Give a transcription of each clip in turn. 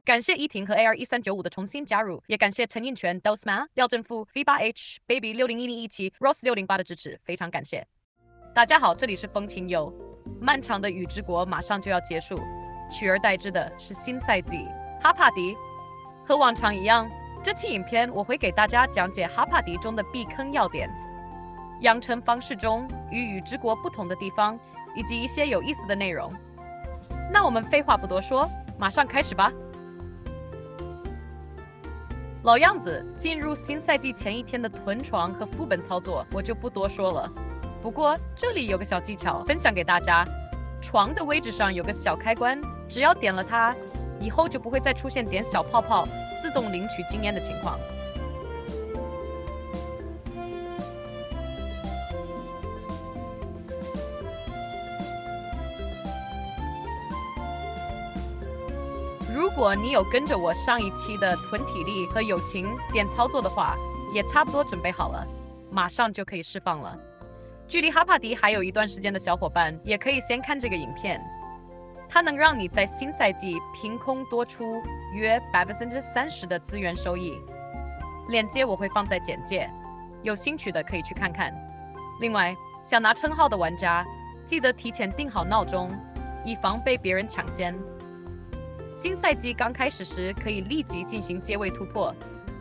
感謝依婷和 AR1395的重新加入，也感謝陳印泉、Dosma、廖正富、V8H、Baby 601017、Rose 608的支持，非常感謝。大家好，這裡是風情遊。漫長的雨之國馬上就要結束，取而代之的是新賽季哈帕迪。和往常一樣，這期影片我會給大家講解哈帕迪中的避坑要點，養成方式中與雨之國不同的地方，以及一些有意思的內容。那我們廢話不多說，馬上開始吧。老樣子，進入新賽季前一天的囤床和副本操作我就不多說了。不過這裡有個小技巧分享給大家，床的位置上有個小開關，只要點了它，以後就不會再出現點小泡泡自動領取經驗的情況。如果你有跟着我上一期的囤體力和友情點操作的話，也差不多準備好了，馬上就可以釋放了。距離哈帕迪還有一段時間的小夥伴，也可以先看這個影片，它能讓你在新賽季憑空多出約30%的資源收益。鏈接我會放在簡介，有興趣的可以去看看。另外，想拿稱號的玩家，記得提前定好鬧鐘，以防被別人搶先。新賽季剛開始時，可以立即進行階位突破，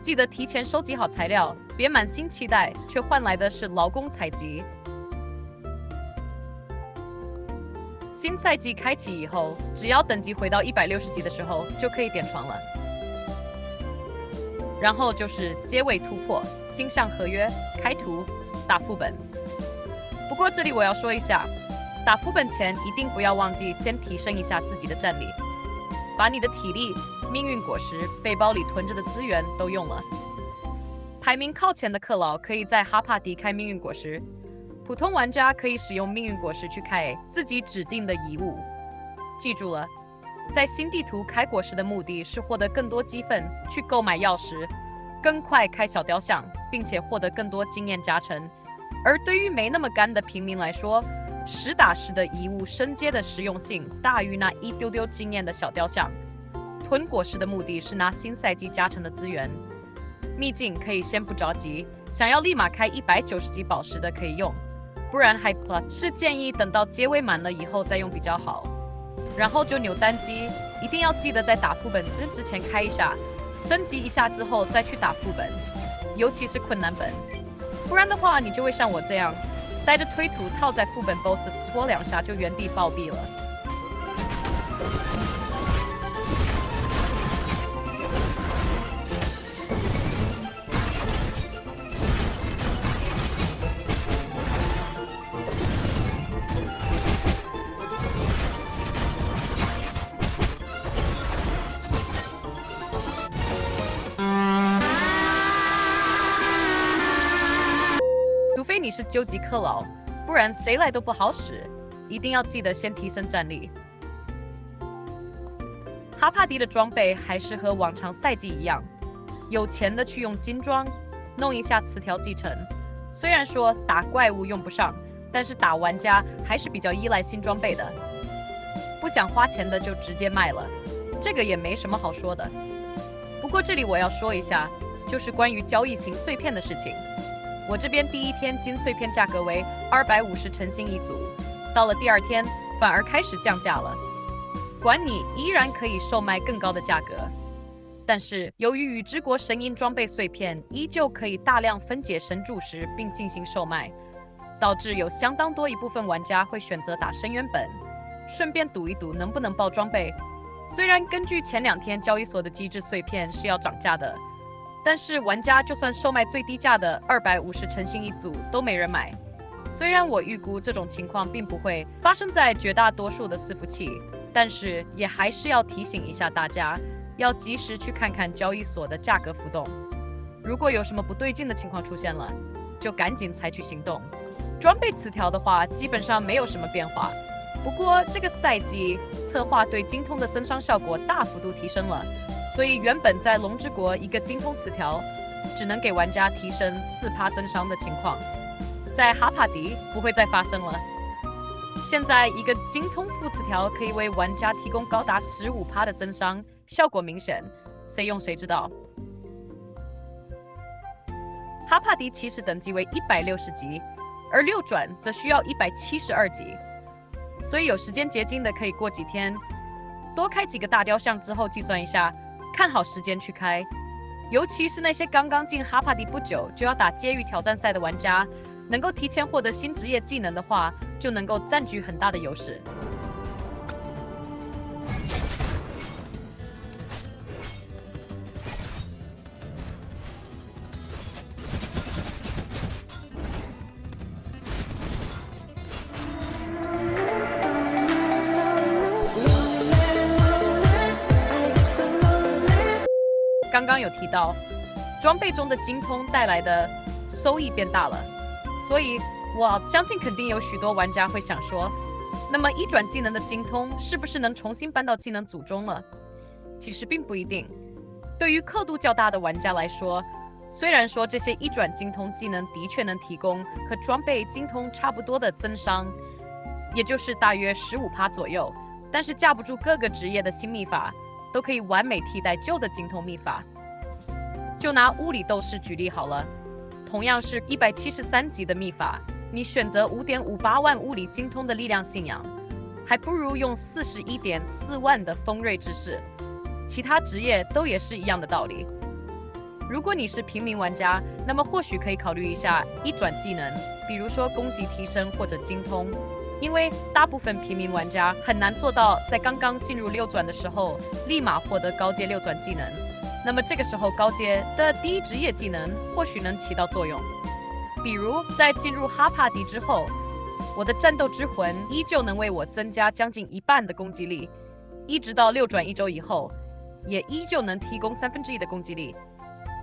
記得提前收集好材料，別滿心期待，卻換來的是勞工採集。新賽季開啟以後，只要等級回到160級的時候，就可以點床了。然後就是階位突破、星象合約、開圖、打副本。不過這裡我要說一下，打副本前一定不要忘記先提升一下自己的戰力。把你的體力、命運果實、背包裡囤着的資源都用了。排名靠前的克勞可以在哈帕迪開命運果實，普通玩家可以使用命運果實去開自己指定的遺物。記住了，在新地圖開果實的目的是獲得更多積分去購買鑰匙，更快開小雕像，並且獲得更多經驗加成。而對於沒那麼幹的平民來說，實打實的遺物升階的實用性大於那一丟丟經驗的小雕像。囤果實的目的是拿新賽季加成的資源，秘境可以先不着急，想要立馬開190級寶石的可以用，不然Hype Plus是建議等到階位滿了以後再用比較好。然後就扭單機，一定要記得在打副本之前開一下，升級一下之後再去打副本，尤其是困难本，不然的話你就會像我這樣帶着推土套在副本 BOSS 搓2下就原地暴毙了。除非你是究极克劳，不然誰來都不好使，一定要記得先提升戰力。哈帕迪的裝備還是和往常賽季一樣，有錢的去用金裝，弄一下詞條繼承。雖然說打怪物用不上，但是打玩家還是比較依賴新裝備的。不想花錢的就直接賣了，這個也沒什麼好說的。不過這裡我要說一下，就是關於交易型碎片的事情。我這邊第一天金碎片價格為250晨星一組，到了第二天反而開始降價了。管你依然可以售賣更高的價格，但是由於雨之國神银裝備碎片依舊可以大量分解神柱石並進行售賣，導致有相當多一部分玩家會選擇打深淵本，順便賭一賭能不能爆裝備。雖然根據前2天交易所的機制，碎片是要漲價的。但是玩家就算售賣最低價的250晨星一組都沒人買。雖然我預估這種情況並不會發生在絕大多數的伺服器，但是也還是要提醒一下大家，要及時去看看交易所的價格浮動。如果有什麼不對勁的情況出現了，就趕緊採取行動。裝備詞條的話，基本上沒有什麼變化。不過這個賽季策劃對精通的增傷效果大幅度提升了。所以原本在龍之國一個精通詞條只能給玩家提升4%增傷的情況，在哈帕迪不會再發生了。現在一個精通副詞條可以為玩家提供高達15%的增傷，效果明顯，誰用誰知道。哈帕迪起始等級為160級，而六轉則需要172級，所以有時間結晶的可以過幾天，多開幾個大雕像之後計算一下，看好時間去開。尤其是那些剛剛進哈帕迪不久就要打街域挑戰賽的玩家，能夠提前獲得新職業技能的話，就能夠佔據很大的優勢。刚剛有提到，裝備中的精通帶來的收益變大了，所以我相信肯定有許多玩家會想說，那麼一轉技能的精通是不是能重新搬到技能組中了？其實並不一定。對於刻度較大的玩家來說，雖然說這些一轉精通技能的確能提供和裝備精通差不多的增傷，也就是大約15%左右，但是架不住各個職業的新秘法都可以完美替代舊的精通秘法。就拿物理鬥士舉例好了，同樣是173級的秘法，你選擇5.58萬物理精通的力量信仰，還不如用41.4萬的鋒銳之勢。其他職業都也是一樣的道理。如果你是平民玩家，那麼或許可以考慮一下一轉技能，比如說攻擊提升或者精通，因為大部分平民玩家很難做到在剛剛進入六轉的時候立馬獲得高階六轉技能。那麼這個時候高階的第一職業技能或許能起到作用，比如在進入哈帕迪之後，我的戰鬥之魂依舊能為我增加將近1半的攻擊力，一直到六轉1周以後，也依舊能提供1/3的攻擊力。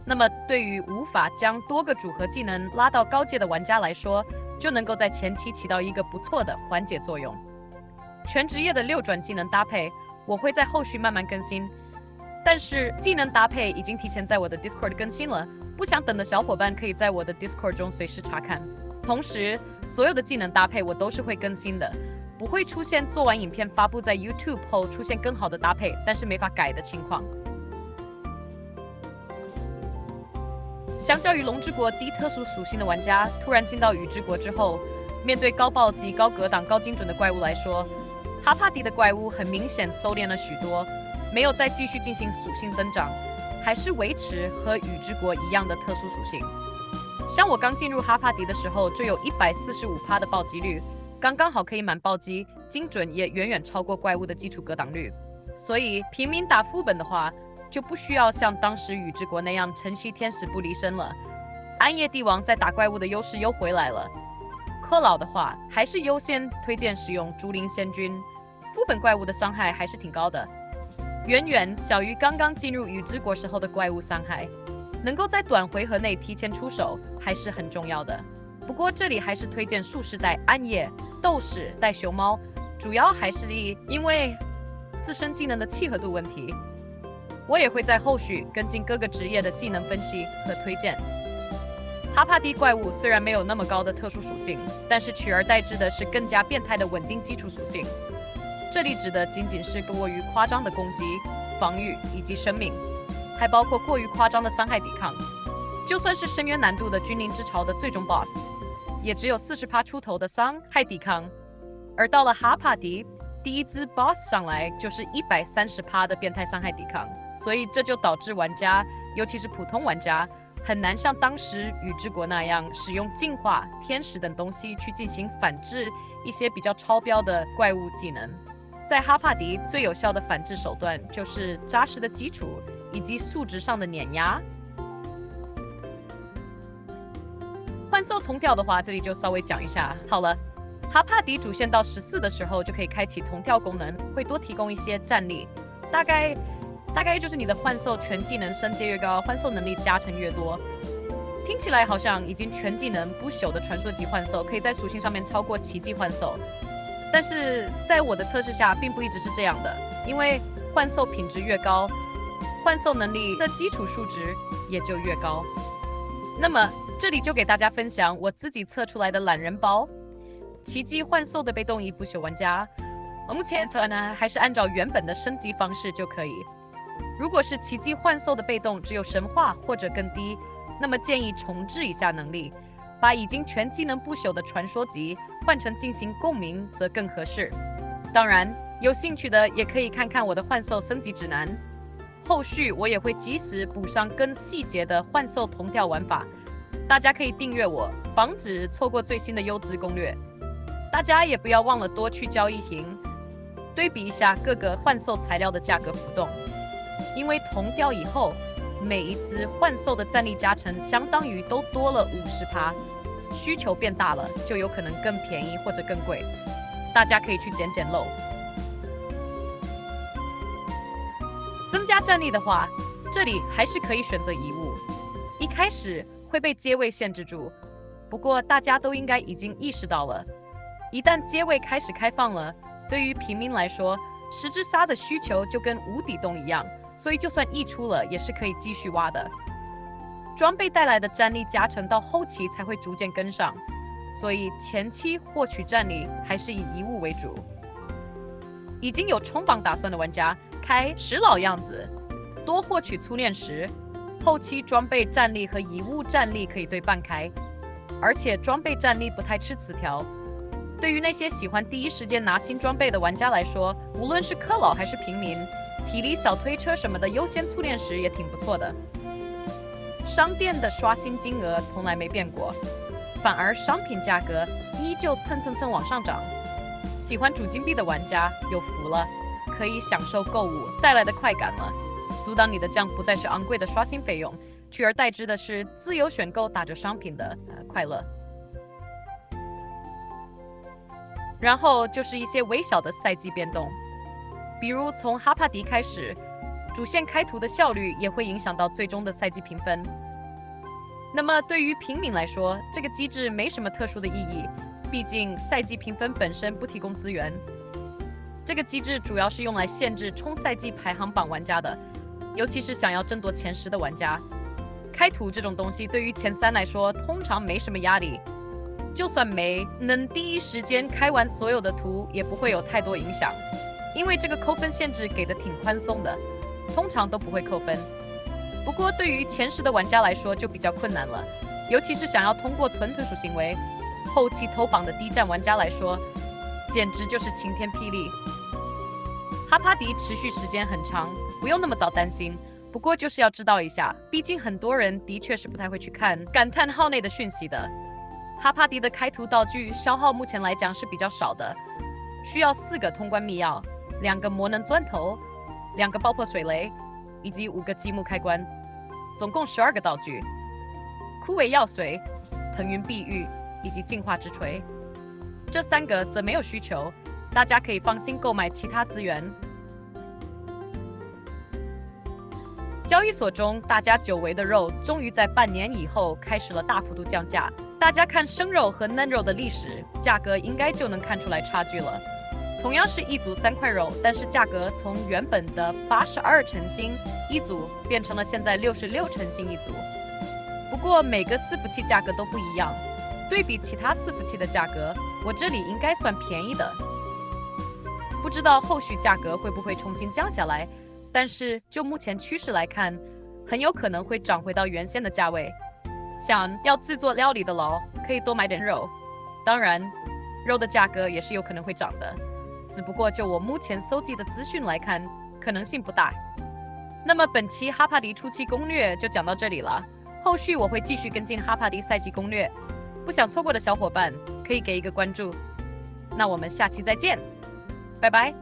那麼對於無法將多個組合技能拉到高階的玩家來說，就能夠在前期起到一個不錯的緩解作用。全職業的六轉技能搭配，我會在後續慢慢更新。但是技能搭配已經提前在我的 Discord 更新了，不想等的小夥伴可以在我的 Discord 中隨時查看。同時，所有的技能搭配我都是會更新的，不會出現做完影片發布在 YouTube 後出現更好的搭配，但是沒法改的情況。相較於龍之國低特殊屬性的玩家，突然進到雨之國之後，面對高暴擊、高格擋、高精準的怪物來說，哈帕迪的怪物很明顯收斂了許多。沒有再繼續進行屬性增長，還是維持和雨之國一樣的特殊屬性。像我剛進入哈帕迪的時候，就有145%的暴擊率，剛剛好可以滿暴擊，精準也遠遠超過怪物的基礎格擋率。所以平民打副本的話，就不需要像當時雨之國那樣承襲天使不離身了。暗夜帝王在打怪物的優勢又回來了。克勞的話，還是優先推薦使用竹林仙君，副本怪物的傷害還是挺高的。遠遠小於剛剛進入雨之國時候的怪物傷害，能夠在短回合內提前出手還是很重要的。不過這裡還是推薦術士帶暗夜，鬥士帶熊貓，主要還是因為自身技能的契合度問題。我也會在後續跟進各個職業的技能分析和推薦。哈帕迪怪物雖然沒有那麼高的特殊屬性，但是取而代之的是更加變態的穩定基礎屬性。這裡指的僅僅是過於誇張的攻擊、防禦以及生命，還包括過於誇張的傷害抵抗。就算是深淵難度的君臨之巢的最終 BOSS， 也只有40%出頭的傷害抵抗。而到了哈帕迪，第一隻 BOSS 上來就是130%的變態傷害抵抗，所以這就導致玩家，尤其是普通玩家，很難像當時雨之國那樣使用淨化、天使等東西去進行反制一些比較超標的怪物技能。在哈帕迪最有效的反制手段就是扎實的基礎以及數值上的碾壓。幻獸同跳的話，這裡就稍微講一下好了。哈帕迪主線到14的時候就可以開啟同跳功能，會多提供一些戰力，大概就是你的幻獸全技能升階越高，幻獸能力加成越多。聽起來好像已經全技能不朽的傳說級幻獸，可以在屬性上面超過奇蹟幻獸。但是在我的測試下，並不一直是這樣的，因為幻獸品質越高，幻獸能力的基礎數值也就越高。那麼這裡就給大家分享我自己測出來的懶人包。奇蹟幻獸的被動一不朽玩家，我目前測呢還是按照原本的升級方式就可以。如果是奇蹟換售的被動只有神話或者更低，那麼建議重置一下能力，把已經全技能不朽的傳說級換成進行共鳴則更合適。當然，有興趣的也可以看看我的換售升級指南，後續我也會及時補上更細節的換售同調玩法，大家可以訂閱我，防止錯過最新的優質攻略。大家也不要忘了多去交易型，對比一下各個換售材料的價格浮動，因為同調以後，每一支換售的戰力加成相當於都多了50%，需求變大了，就有可能更便宜或者更貴，大家可以去撿撿漏。增加戰力的話，這裡還是可以選擇遺物，一開始會被階位限制住，不過大家都應該已經意識到了，一旦階位開始開放了，對於平民來說，十之殺的需求就跟無底洞一樣，所以就算溢出了，也是可以繼續挖的。裝備帶來的戰力加成到後期才會逐漸跟上，所以前期獲取戰力還是以遺物為主。已經有衝榜打算的玩家，開10老樣子，多獲取粗鏈石，後期裝備戰力和遺物戰力可以對半開，而且裝備戰力不太吃詞條。對於那些喜歡第一時間拿新裝備的玩家來說，無論是氪老還是平民，體力小推車什麼的優先粗鏈石也挺不錯的。商店的刷新金額從來沒變過，反而商品價格依舊蹭蹭蹭往上漲。喜歡主金幣的玩家有福了，可以享受購物帶來的快感了，阻擋你的將不再是昂貴的刷新費用，取而代之的是自由選購打着商品的快樂。然後就是一些微小的賽季變動，比如從哈帕迪開始，主線開圖的效率也會影響到最終的賽季評分。那麼對於平民來說，這個機制沒什麼特殊的意義，畢竟賽季評分本身不提供資源。這個機制主要是用來限制衝賽季排行榜玩家的，尤其是想要爭奪前10的玩家。開圖這種東西對於前3來說通常沒什麼壓力，就算沒能第一時間開完所有的圖，也不會有太多影響，因為這個扣分限制給的挺寬鬆的，通常都不會扣分。不過對於前10的玩家來說就比較困難了，尤其是想要通過屯属行為後期偷榜的低戰玩家來說，簡直就是晴天霹靂。哈帕迪持續時間很長，不用那麼早擔心，不過就是要知道一下，畢竟很多人的確是不太會去看感嘆號內的訊息的。哈帕迪的開圖道具消耗目前來講是比較少的，需要4個通關密鑰、2個魔能鑽頭、2個爆破水雷以及5個積木開關，總共12個道具。枯萎藥髓、騰雲碧玉以及進化之錘，這3個則沒有需求，大家可以放心購買其他資源。交易所中大家久違的肉終於在半年以後開始了大幅度降價，大家看生肉和嫩肉的歷史，價格應該就能看出來差距了。同樣是一組3塊肉，但是價格從原本的82成新一組變成了現在66成新一組。不過每個伺服器價格都不一樣，對比其他伺服器的價格，我這裡應該算便宜的。不知道後續價格會不會重新降下來，但是就目前趨勢來看，很有可能會漲回到原先的價位。想要制作料理的佬可以多買點肉，當然肉的價格也是有可能會漲的，只不過就我目前搜集的資訊來看，可能性不大。那麼本期哈帕迪初期攻略就講到這裡了，後續我會繼續跟進哈帕迪賽季攻略，不想錯過的小夥伴可以給一個關注。那我們下期再見，拜拜。